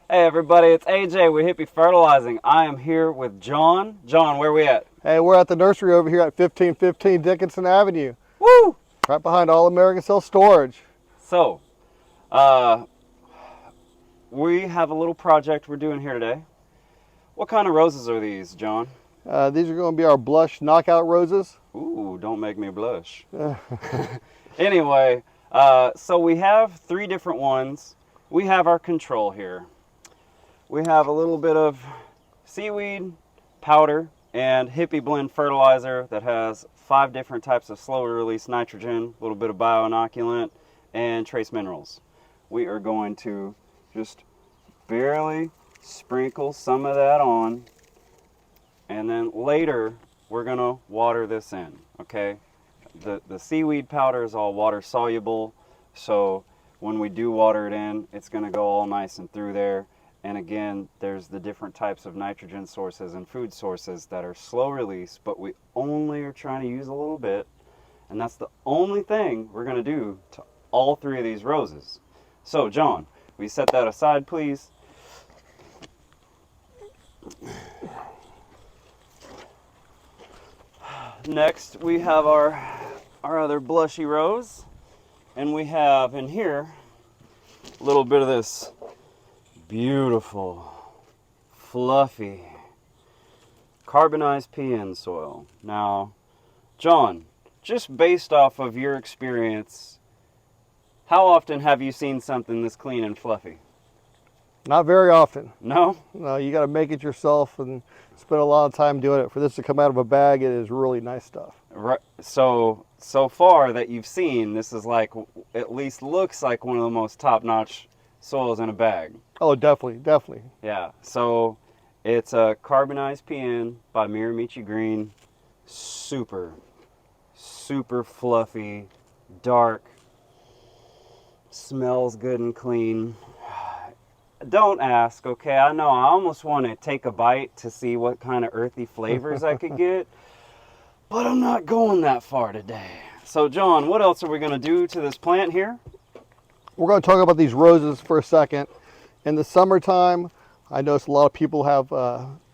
Hey everybody, it's AJ with Hippie Fertilizing. I am here with John. John, where we at? Hey, we're at the nursery over here at 1515 Dickinson Avenue, Woo! right behind All American Self Storage. So, we have a little project we're doing here today. What kind of roses are these, John? These are going to be our blush knockout roses. Ooh, don't make me blush. Anyway, so we have 3 different ones. We have our control here. We have a little bit of seaweed powder and Hippie blend fertilizer that has 5 different types of slow release nitrogen, a little bit of bioinoculant, and trace minerals. We are going to just barely sprinkle some of that on, and then later we're going to water this in, okay? The seaweed powder is all water soluble, so when we do water it in, it's going to go all nice and through there. And again, there's the different types of nitrogen sources and food sources that are slow release, but we only are trying to use a little bit. And that's the only thing we're going to do to all 3 of these roses. So, John, will you set that aside, please? Next, we have our other blushy rose. And we have in here a little bit of this beautiful, fluffy, CarbonizedPN soil. Now, John, just based off of your experience, how often have you seen something this clean and fluffy? Not very often. No? No, you got to make it yourself and spend a lot of time doing it. For this to come out of a bag, it is really nice stuff. Right. So far that you've seen, this is like, at least looks like one of the most top-notch soils in a bag. Oh, definitely, definitely. Yeah, so it's a CarbonizedPN by Miramichi Green. Super fluffy, dark, smells good and clean. Don't ask, okay? I know I almost want to take a bite to see what kind of earthy flavors I could get, but I'm not going that far today. So John, what else are we going to do to this plant here? We're going to talk about these roses for a second. In the summertime, I notice a lot of people have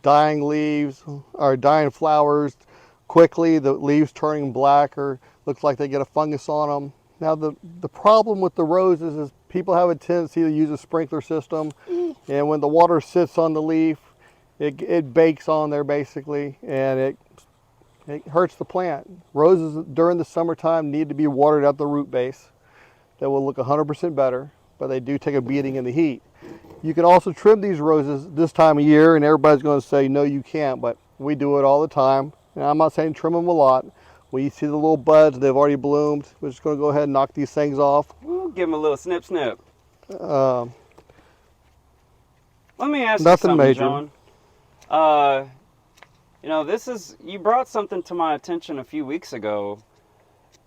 dying leaves or dying flowers quickly. The leaves turning black or looks like they get a fungus on them. Now the problem with the roses is people have a tendency to use a sprinkler system, and when the water sits on the leaf, it bakes on there basically, and it hurts the plant. Roses during the summertime need to be watered at the root base. That will look 100% better, but they do take a beating in the heat. You can also trim these roses this time of year, and everybody's going to say, no, you can't, but we do it all the time. And I'm not saying trim them a lot. When you see the little buds, they've already bloomed. We're just going to go ahead and knock these things off. Give them a little snip. Uh, Let me ask you Nothing something, major. John. You know, you brought something to my attention a few weeks ago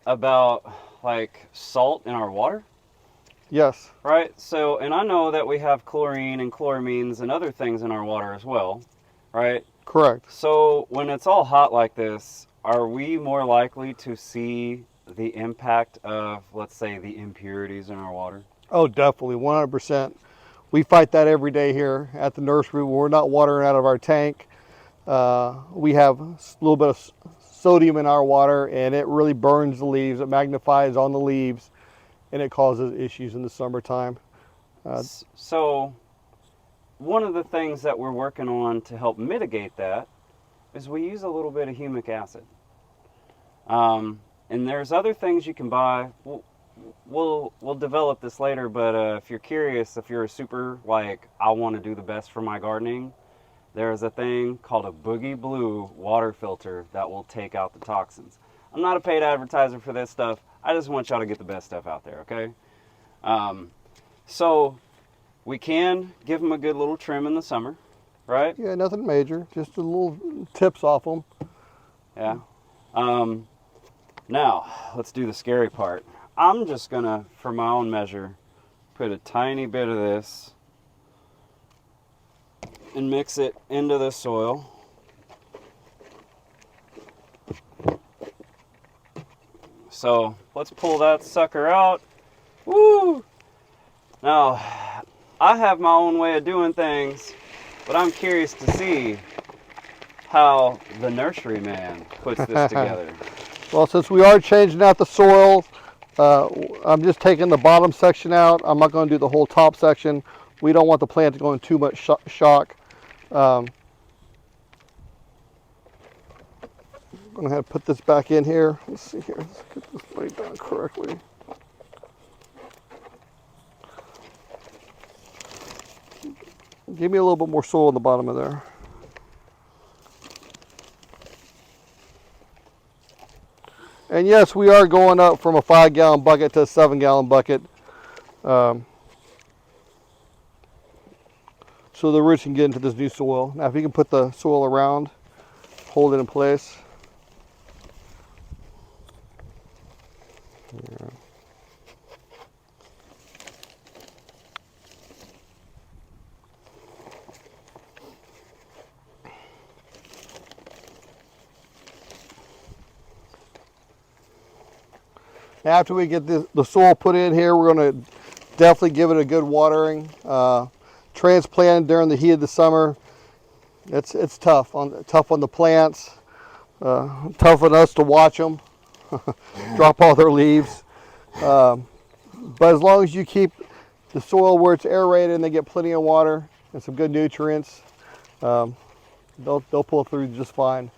about like salt in our water. Yes. Right? So, and I know that we have chlorine and chloramines and other things in our water as well, right? Correct. So when it's all hot like this, are we more likely to see the impact of, let's say, the impurities in our water? Oh, definitely, 100%. We fight that every day here at the nursery. When we're not watering out of our tank, we have a little bit of sodium in our water, and it really burns the leaves. It magnifies on the leaves, and it causes issues in the summertime. So one of the things that we're working on to help mitigate that is we use a little bit of humic acid. And there's other things you can buy. We'll develop this later, but if you're curious, if you're a super, like, I want to do the best for my gardening, there's a thing called a Boogie Blue water filter that will take out the toxins. I'm not a paid advertiser for this stuff. I just want y'all to get the best stuff out there, okay? So we can give them a good little trim in the summer, right? Yeah, nothing major, just a little tips off them. Yeah. Now, let's do the scary part. I'm just gonna, for my own measure, put a tiny bit of this and mix it into the soil. So let's pull that sucker out. Woo! Now, I have my own way of doing things, but I'm curious to see how the nursery man puts this together. Well, since we are changing out the soil, I'm just taking the bottom section out. I'm not going to do the whole top section. We don't want the plant to go in too much shock. I'm going to have to put this back in here. Let's see here. Let's get this laid down correctly. Give me a little bit more soil in the bottom of there. And yes, we are going up from a 5-gallon bucket to a 7-gallon bucket. So the roots can get into this new soil. Now if you can put the soil around, hold it in place. Yeah. After we get the soil put in here, we're going to definitely give it a good watering. Transplanted during the heat of the summer, it's tough on the plants. Tough on us to watch them drop all their leaves. But as long as you keep the soil where it's aerated and they get plenty of water and some good nutrients, they'll pull through just fine.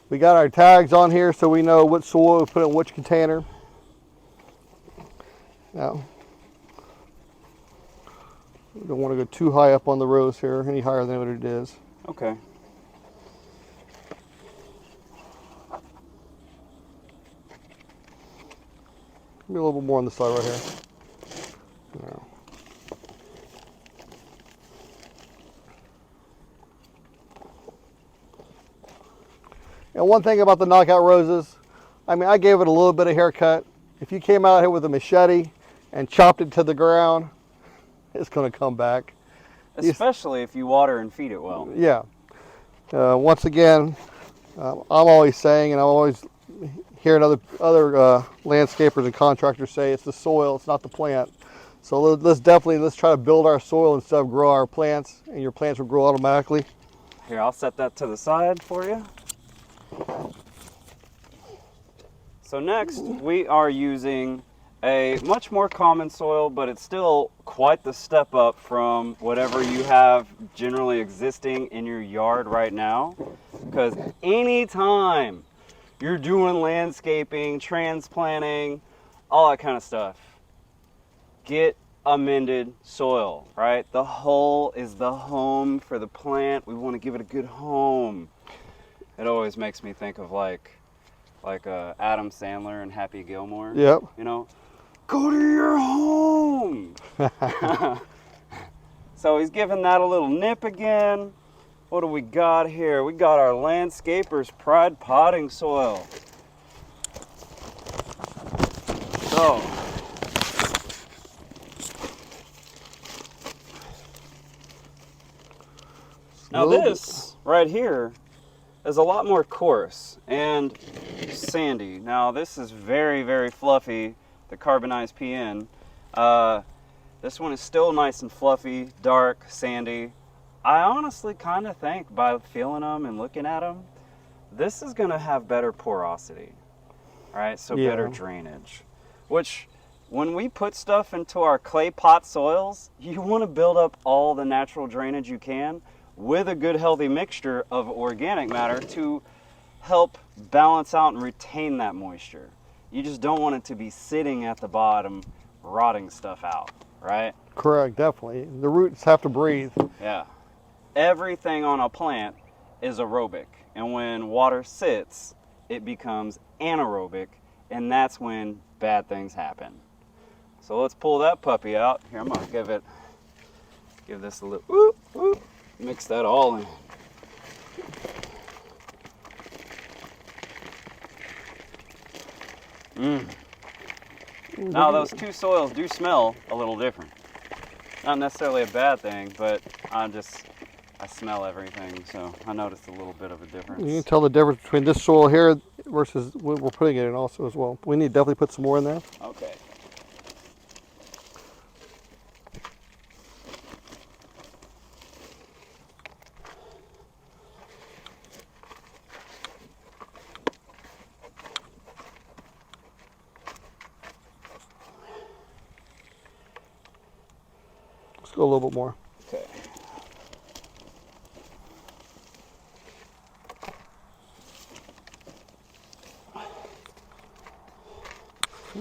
We got our tags on here so we know what soil we put in which container. Now, we don't want to go too high up on the rows here, any higher than what it is. Okay. Maybe a little bit more on the side right here. Now. And one thing about the knockout roses, I mean, I gave it a little bit of haircut. If you came out here with a machete and chopped it to the ground, it's going to come back. Especially if you water and feed it well. Yeah. Once again, I'm always saying, and I'm always hearing other landscapers and contractors say, it's the soil, it's not the plant. So let's try to build our soil instead of grow our plants, and your plants will grow automatically. Here, I'll set that to the side for you. So next, we are using a much more common soil, but it's still quite the step up from whatever you have generally existing in your yard right now. Because anytime you're doing landscaping, transplanting, all that kind of stuff, get amended soil, right? The hull is the home for the plant. We want to give it a good home. It always makes me think of like Adam Sandler and Happy Gilmore. Yep. You know, go to your home. So he's giving that a little nip again. What do we got here? We got our Landscaper's Pride potting soil. So, now this right here is a lot more coarse and sandy. Now this is very, very fluffy, the CarbonizedPN. This one is still nice and fluffy, dark, sandy. I honestly kind of think by feeling them and looking at them, this is gonna have better porosity, right? So better drainage, which when we put stuff into our clay pot soils, you wanna build up all the natural drainage you can with a good healthy mixture of organic matter to help balance out and retain that moisture. You just don't want it to be sitting at the bottom rotting stuff out, right? Correct, definitely. The roots have to breathe. Yeah. Everything on a plant is aerobic, and when water sits, it becomes anaerobic, and that's when bad things happen. So let's pull that puppy out. Here, I'm gonna give this a little whoop, whoop. Mix that all in. Now those two soils do smell a little different. Not necessarily a bad thing, but I'm just smell everything, so I noticed a little bit of a difference. You can tell the difference between this soil here versus what we're putting it in also as well. We need to definitely put some more in there. Okay. Let's go a little bit more. Okay.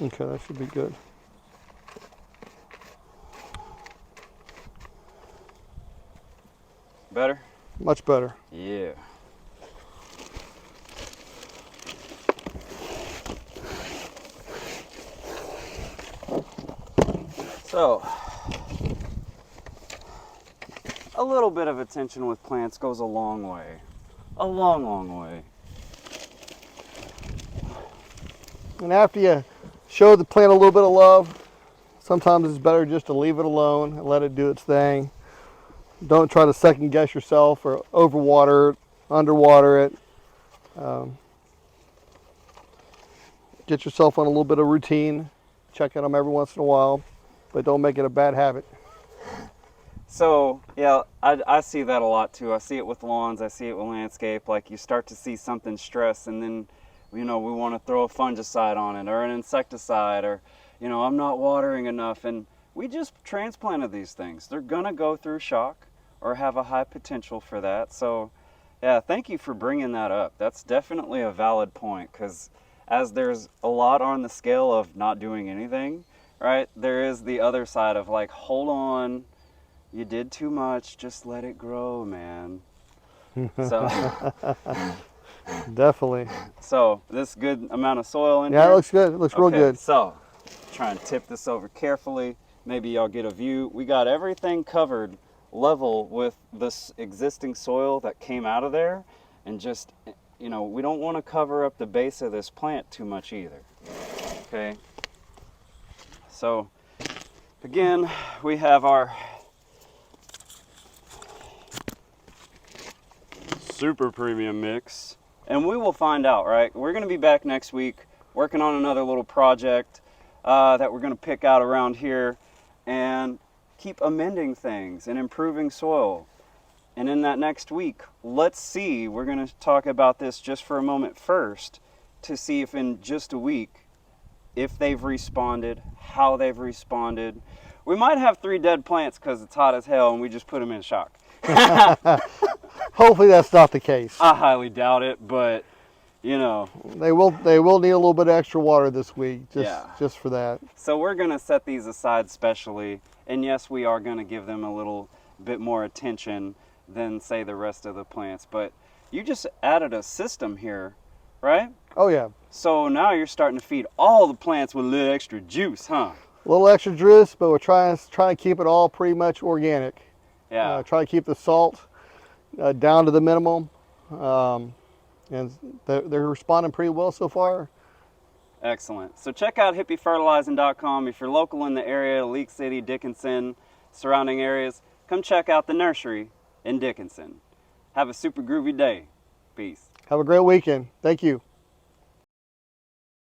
Okay, that should be good. Better? Much better. Yeah. So, a little bit of attention with plants goes a long way. A long, long way. And after you show the plant a little bit of love, sometimes it's better just to leave it alone and let it do its thing. Don't try to second guess yourself or overwater it, underwater it. Get yourself on a little bit of routine. Check on them every once in a while, but don't make it a bad habit. So, yeah, I see that a lot too. I see it with lawns, I see it with landscape. Like, you start to see something stress, and then, you know, we want to throw a fungicide on it or an insecticide, or, you know, I'm not watering enough. And we just transplanted these things. They're going to go through shock or have a high potential for that. So, yeah, thank you for bringing that up. That's definitely a valid point, because as there's a lot on the scale of not doing anything, right, there is the other side of, like, hold on, you did too much, just let it grow, man. So, Definitely. so this good amount of soil in Yeah, here? it looks good. It looks real Okay, good. so try and tip this over carefully. Maybe y'all get a view. We got everything covered level with this existing soil that came out of there, and just, you know, we don't want to cover up the base of this plant too much either. Okay. So again, we have our super premium mix, and we will find out, right? We're going to be back next week working on another little project that we're going to pick out around here and keep amending things and improving soil. And in that next week, let's see, we're going to talk about this just for a moment first to see if in just a week, if they've responded, how they've responded. We might have 3 dead plants because it's hot as hell and we just put them in shock. Hopefully that's not the case. I highly doubt it, but you know. They will need a little bit of extra water this week, Yeah. just for that. So we're going to set these aside specially, and yes, we are going to give them a little bit more attention than, say, the rest of the plants. But you just added a system here, right? Oh yeah. So now you're starting to feed all the plants with a little extra juice, huh? A little extra juice, but we're trying to keep it all pretty much organic. Yeah. Try to keep the salt down to the minimum, and they're responding pretty well so far. Excellent. So check out hippiefertilizing.com. If you're local in the area, Leak City, Dickinson, surrounding areas, come check out the Nursery in Dickinson. Have a super groovy day. Peace. Have a great weekend. Thank you.